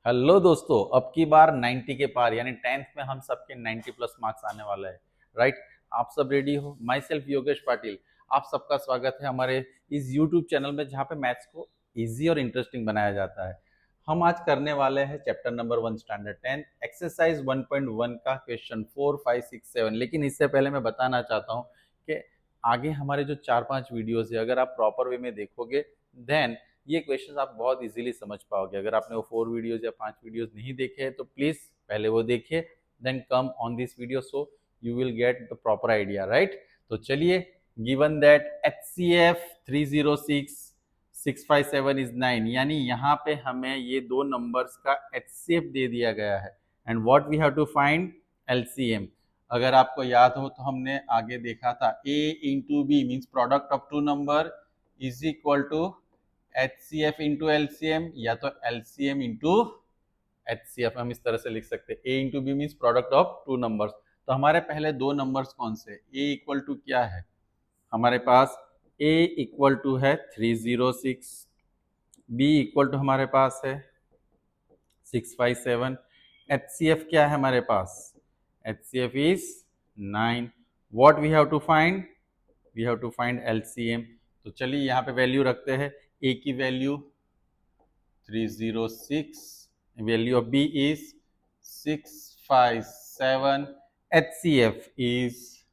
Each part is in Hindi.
हेलो दोस्तों, अब की बार 90 के पार यानी 10th में हम सबके 90 प्लस मार्क्स आने वाला है। राइट। आप सब रेडी हो? माई सेल्फ योगेश पाटिल, आप सबका स्वागत है हमारे इस यूट्यूब चैनल में जहाँ पे मैथ्स को इजी और इंटरेस्टिंग बनाया जाता है। हम आज करने वाले हैं चैप्टर नंबर 1 स्टैंडर्ड 10 एक्सरसाइज 1.1 का क्वेश्चन 4, 5, 6, 7। लेकिन इससे पहले मैं बताना चाहता हूँ कि आगे हमारे जो 4-5 वीडियोज है, अगर आप प्रॉपर वे में देखोगे देन ये क्वेश्चंस आप बहुत इजीली समझ पाओगे। अगर आपने वो 4 वीडियोस या 5 वीडियोस नहीं देखे हैं तो प्लीज पहले वो देखिए, then come on this video so you will get the proper idea. Right. तो चलिए, गिवन दैट HCF 306 657 इज 9, यानी यहाँ पे हमें ये दो नंबर्स का HCF दे दिया गया है and what we have to find LCM। अगर आपको याद हो तो हमने आगे देखा था A into B means product of two number is equal to HCF into LCM, या तो LCM इंटू HCF हम इस तरह से लिख सकते हैं। A into B means product of two numbers. तो हमारे पहले दो नंबर्स कौन से? A इक्वल टू क्या है हमारे पास? A इक्वल टू है 306, B इक्वल टू हमारे पास है 657, HCF क्या है हमारे पास? HCF is 9। What we have to find? We have to find LCM। तो चलिए यहाँ पे वैल्यू रखते हैं। A की value 306, value of B is 657, HCF is,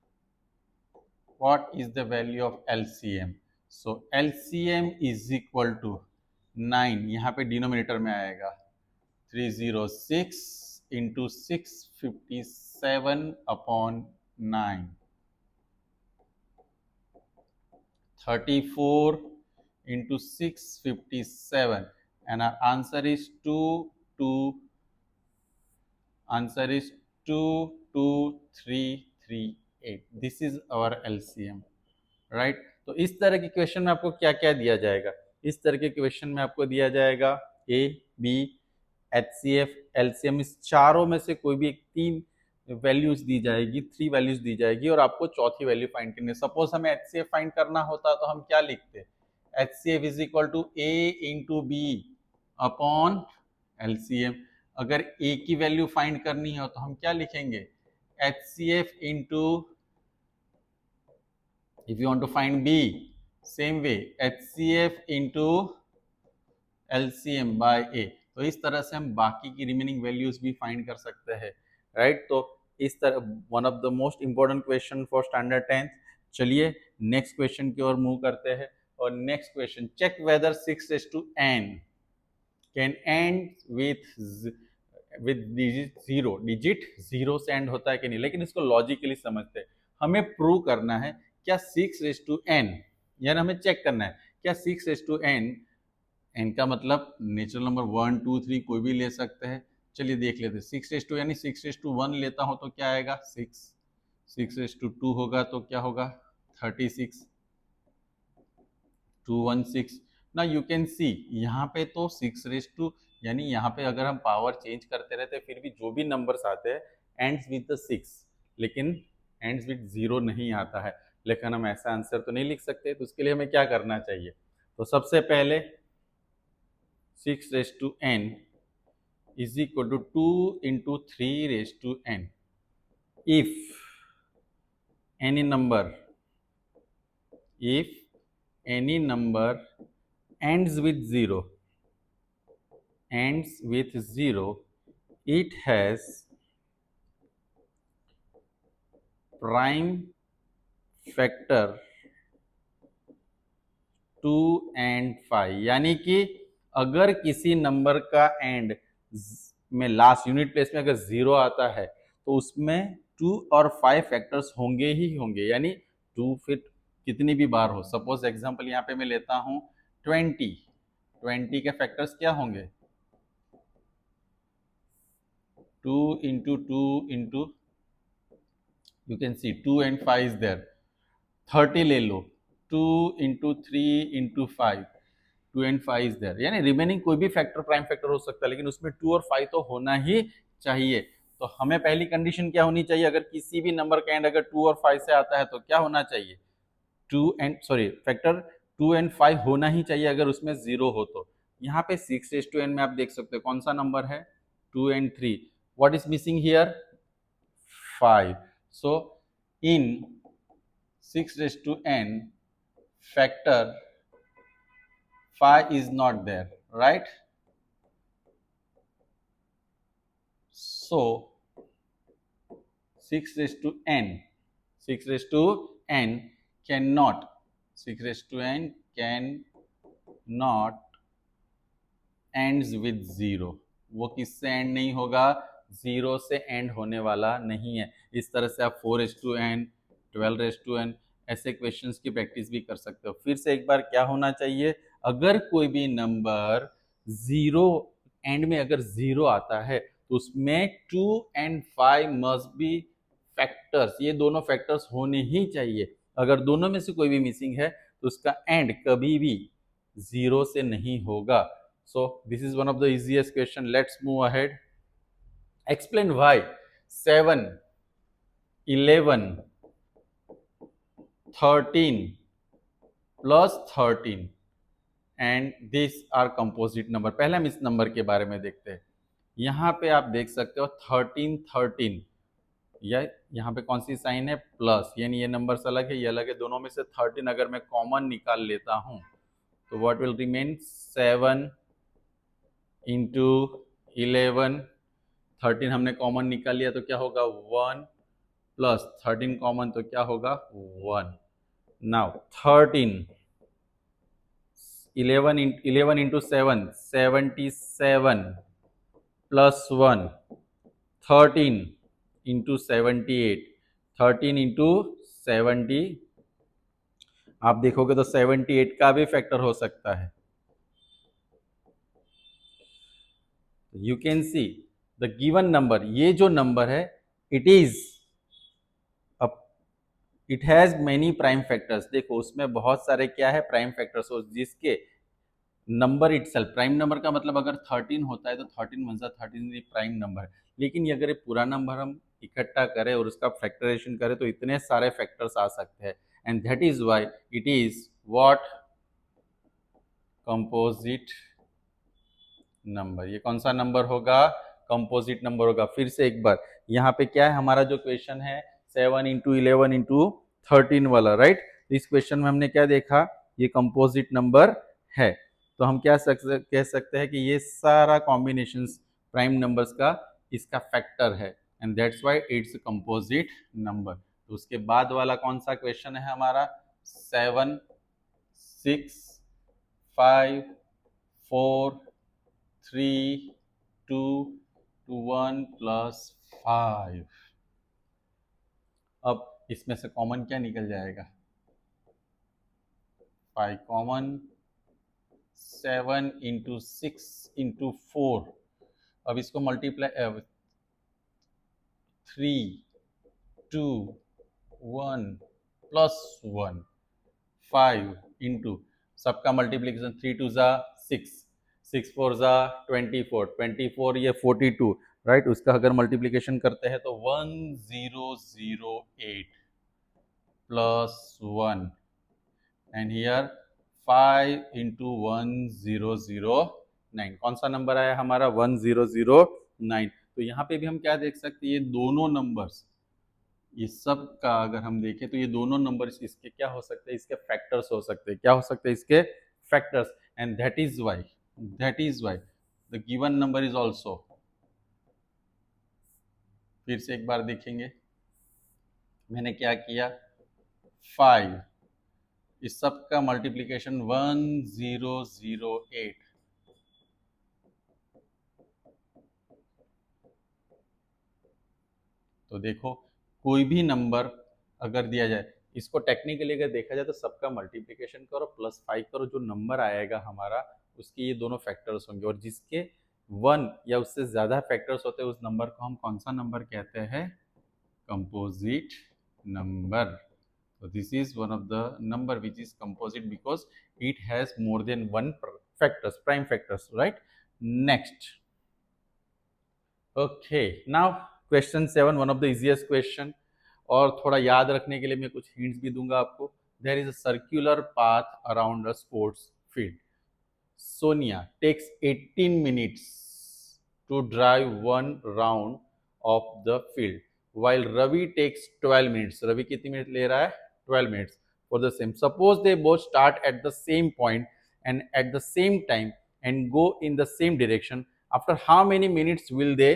what is the value of LCM? So LCM is equal to 9, यहाँ पे डिनोमिनेटर में आएगा 306 into 657 upon 9, 34 into 657, and our answer is 22338. This is our LCM. Right. तो इस तरह के क्वेश्चन में आपको क्या क्या दिया जाएगा? इस तरह के क्वेश्चन में आपको दिया जाएगा A, B, HCF, LCM, इस चारों में से कोई भी एक तीन वैल्यूज दी जाएगी, 3 वैल्यूज दी जाएगी और आपको चौथी वैल्यू फाइंड करनी है। सपोज हमें HCF फाइंड करना होता तो हम क्या लिखते? HCF is equal to A into B upon LCM। अगर A की वैल्यू फाइंड करनी हो तो हम क्या लिखेंगे? HCF into, if you want to find B, same way HCF into LCM by A। तो इस तरह से हम बाकी की रिमेनिंग वैल्यूज भी फाइंड कर सकते हैं। राइट। तो इस तरह one of the most important question for standard 10th। चलिए नेक्स्ट क्वेश्चन की ओर मूव करते हैं। और next question, check whether 6n can end with digit zero. Digit zero से एंड होता है कि नहीं, लेकिन इसको लॉजिकली समझते हैं। हमें प्रूव करना है क्या 6n, यानी हमें चेक करना है क्या 6n, एन का मतलब नेचुरल नंबर 1, 2, 3 कोई भी ले सकते हैं। चलिए देख लेते हैं। 6 यानी 6:1 लेता हूं तो क्या आएगा? 6 6:2 होगा तो क्या होगा? 36, 216। ना यू कैन सी यहाँ पे तो 6 यानी यहाँ पे अगर हम पावर चेंज करते रहते फिर भी जो भी नंबर्स आते हैं एंड्स विद द 6, लेकिन एंड्स विद 0 नहीं आता है। लेकिन हम ऐसा आंसर तो नहीं लिख सकते, तो उसके लिए हमें क्या करना चाहिए? तो सबसे पहले 6n is equal to 2 into 3n. If any number ends with 0, it has prime factor 2 and 5, यानी कि अगर किसी नंबर का एंड में लास्ट यूनिट प्लेस में अगर 0 आता है तो उसमें 2 और 5 फैक्टर्स होंगे ही होंगे। यानी 2 फिर कितनी भी बार हो। सपोज एग्जांपल यहाँ पे मैं लेता हूँ 20 के फैक्टर्स क्या होंगे? 2 into 2 into, you can see 2 and 5 is there। 30 ले लो, 2 into 3 into 5, 2 and 5 is there। यानी रिमेनिंग कोई भी फैक्टर प्राइम फैक्टर हो सकता है, लेकिन उसमें 2 और 5 तो होना ही चाहिए। तो हमें पहली कंडीशन क्या होनी चाहिए? अगर किसी भी नंबर का एंड अगर 2 और 5 से आता है तो क्या होना चाहिए? फैक्टर 2 and 5 होना ही चाहिए अगर उसमें 0 हो तो। यहाँ पे 6n में आप देख सकते हो कौन सा नंबर है, 2 and 3. What is missing here? 5. So in 6n factor 5 is not there, right? So 6 raised to n cannot 6 raised to n cannot ends with 0. वो किससे एंड नहीं होगा, 0 से एंड होने वाला नहीं है. इस तरह से आप 4 raised to n 12 raised to n ऐसे क्वेश्चंस की प्रैक्टिस भी कर सकते हो. फिर से एक बार क्या होना चाहिए, अगर कोई भी नंबर 0 एंड में अगर 0 आता है तो उसमें 2 and 5 मस्ट बी फैक्टर्स. ये दोनों फैक्टर्स होने ही चाहिए. अगर दोनों में से कोई भी मिसिंग है तो उसका एंड कभी भी 0 से नहीं होगा. So this is one of the easiest question. Let's move ahead. Explain why 7, 11, 13 plus 13 and these are composite number. पहले हम इस नंबर के बारे में देखते हैं. यहाँ पे आप देख सकते हो 13 13, या यहाँ पे कौन सी साइन है, प्लस, यानी ये नंबर्स अलग है, ये अलग है. दोनों में से 13 अगर मैं कॉमन निकाल लेता हूँ तो व्हाट विल रिमेन, 7 इंटू 11. 13 हमने कॉमन निकाल लिया तो क्या होगा, 1 प्लस 13 कॉमन तो क्या होगा, 1. Now 13 11 into 7 77 plus 1. 13 into 78 13 into 70. आप देखोगे तो 78 का भी फैक्टर हो सकता है. You can see the given number, ये जो नंबर है it has many prime factors. देखो उसमें बहुत सारे क्या है, प्राइम फैक्टर्स, जिसके नंबर इटसेल्फ, प्राइम नंबर का मतलब अगर 13 होता है तो 13 वन 13 प्राइम नंबर है. लेकिन ये अगर ये पूरा नंबर हम इकट्ठा करें और उसका फैक्टराइजेशन करें तो इतने सारे फैक्टर्स आ सकते हैं. And that is why it is what, composite number. ये कौन सा नंबर होगा, कंपोजिट नंबर होगा. फिर से एक बार, यहाँ पे क्या है हमारा जो क्वेश्चन है 7 इंटू 11 इंटू 13 वाला, राइट. इस क्वेश्चन में हमने क्या देखा, ये कंपोजिट नंबर है. तो हम क्या कह सकते हैं कि ये सारा कॉम्बिनेशन प्राइम नंबर्स का इसका फैक्टर है, and that's why it's composite number. तो उसके बाद वाला कौन सा क्वेश्चन है हमारा, 7 6 5 4 3 2 1 प्लस 5. अब इसमें से कॉमन क्या निकल जाएगा, 5 कॉमन, 7 इंटू 6 इंटू 4. अब इसको मल्टीप्लाई 3 2 1 प्लस 1 5 इंटू सबका मल्टीप्लीकेशन, 3 2 जा 6 6 4 जा 24 24 ये 42, राइट. उसका अगर मल्टीप्लीकेशन करते हैं तो 1008 प्लस 1 एंड हियर 5 इंटू 1009. कौन सा नंबर आया हमारा, 1009. तो यहाँ पे भी हम क्या देख सकते हैं, ये दोनों नंबर्स, ये सब का अगर हम देखें तो ये दोनों नंबर्स इसके क्या हो सकते हैं, इसके फैक्टर्स हो सकते हैं. क्या हो सकते हैं, इसके factors. And that is why the given number is also. फिर से एक बार देखेंगे, मैंने क्या किया, 5, इस सब का मल्टीप्लीकेशन 1008. तो देखो कोई भी नंबर अगर दिया जाए, इसको टेक्निकली अगर देखा जाए तो सबका मल्टीप्लिकेशन करो प्लस 5 करो, जो नंबर आएगा हमारा उसके ये दोनों फैक्टर्स होंगे, और जिसके 1 या उससे ज़्यादा फैक्टर्स होते हैं उस नंबर को हम कौन सा नंबर कहते हैं, composite number. So this is one of the number which is composite because it has more than one factors, prime factors, right. Next, okay, now question 7, one of the easiest question. और थोड़ा याद रखने के लिए मैं कुछ हिंट्स भी दूंगा आपको. There is a circular path around a sports field. Sonia takes 18 minutes to drive one round of the field, while Ravi takes 12 minutes. Ravi कितनी मिनट ले रहा है? 12 minutes for the same. Suppose they both start at the same point and at the same time and go in the same direction. After how many minutes will they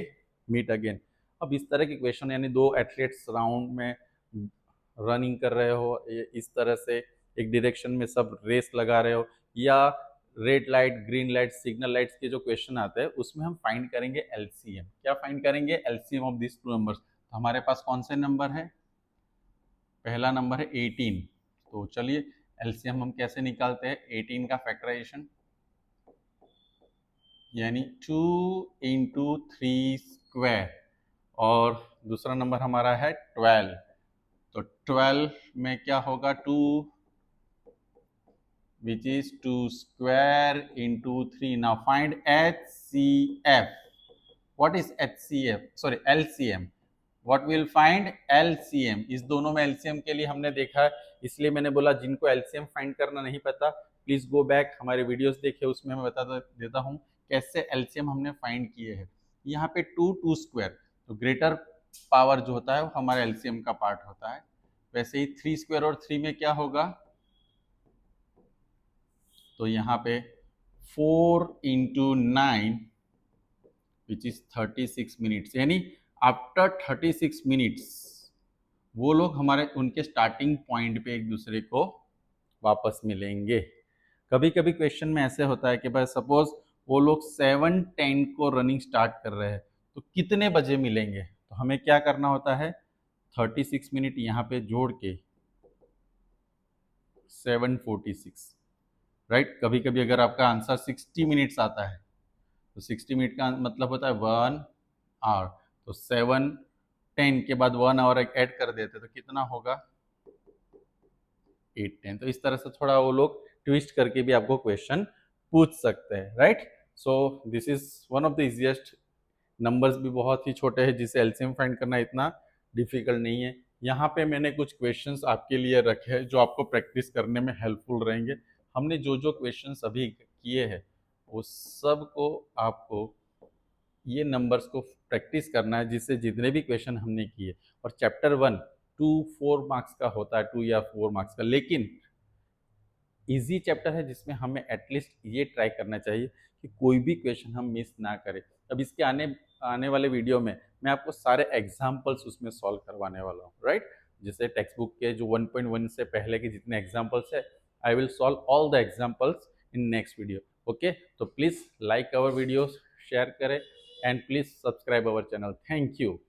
meet again? अब इस तरह की क्वेश्चन, यानी दो एथलीट्स राउंड में रनिंग कर रहे हो, इस तरह से एक डायरेक्शन में सब रेस लगा रहे हो, या red light, green light, signal lights के जो क्वेश्चन आते हैं उसमें हम फाइंड करेंगे एलसीएम। क्या फाइंड करेंगे? LCM of this to numbers. तो हमारे पास कौन से नंबर है? पहला नंबर है 18। तो चलिए एलसीएम हम कैसे निकालते हैं? 18 का फैक्टराइजेशन, यानी 2 इंटू 3 स्क्वायर, और दूसरा नंबर हमारा है 12। तो 12 में क्या होगा? 2 which is 2 square into 3. Now find HCF. What is HCF? Sorry, LCM. What will find? LCM. इस दोनों में LCM के लिए हमने देखा है, इसलिए मैंने बोला जिनको LCM फाइंड करना नहीं पता प्लीज गो बैक, हमारे वीडियोस देखे, उसमें मैं बता देता हूँ कैसे LCM हमने फाइंड किए हैं। यहाँ पे 2 स्क्वायर, तो ग्रेटर पावर जो होता है वो हमारे LCM का पार्ट होता है। वैसे ही 3 स्क्वायर और 3 में क्या होगा? तो यहाँ पे 4 इंटू 9 विच इज 36 मिनट्स, यानी आफ्टर 36 मिनट्स वो लोग हमारे उनके स्टार्टिंग पॉइंट पे एक दूसरे को वापस मिलेंगे। कभी कभी क्वेश्चन में ऐसे होता है कि भाई सपोज वो लोग 7:10 को रनिंग स्टार्ट कर रहे हैं, तो कितने बजे मिलेंगे? तो हमें क्या करना होता है? 36 मिनट यहाँ पे जोड़ के 7:46, राइट। कभी कभी अगर आपका आंसर 60 मिनट्स आता है तो 60 मिनट का मतलब होता है 1 आवर, तो 7:10 के बाद 1 आवर ऐड कर देते तो कितना होगा? 8:10। तो इस तरह से थोड़ा वो लोग ट्विस्ट करके भी आपको क्वेश्चन पूछ सकते हैं, right. So this is one of the easiest. Numbers भी बहुत ही छोटे हैं जिसे एलसीएम फाइंड करना इतना डिफिकल्ट नहीं है। यहाँ पे मैंने कुछ क्वेश्चंस आपके लिए रखे हैं जो आपको प्रैक्टिस करने में हेल्पफुल रहेंगे। हमने जो जो क्वेश्चंस अभी किए हैं वो सब को आपको ये नंबर्स को प्रैक्टिस करना है, जिससे जितने भी क्वेश्चन हमने किए, और चैप्टर 1 2-4 मार्क्स का होता है, 2 या 4 मार्क्स का, लेकिन इजी चैप्टर है जिसमें हमें एटलीस्ट ये ट्राई करना चाहिए कि कोई भी क्वेश्चन हम मिस ना करें। अब इसके आने वाले वीडियो में मैं आपको सारे एग्जाम्पल्स उसमें सॉल्व करवाने वाला हूँ, राइट। जैसे टेक्स्ट बुक के जो 1.1 से पहले के जितने एग्जाम्पल्स है, I will solve all the examples in next video. Okay, तो please like our videos, share करें, and please subscribe our channel. Thank you.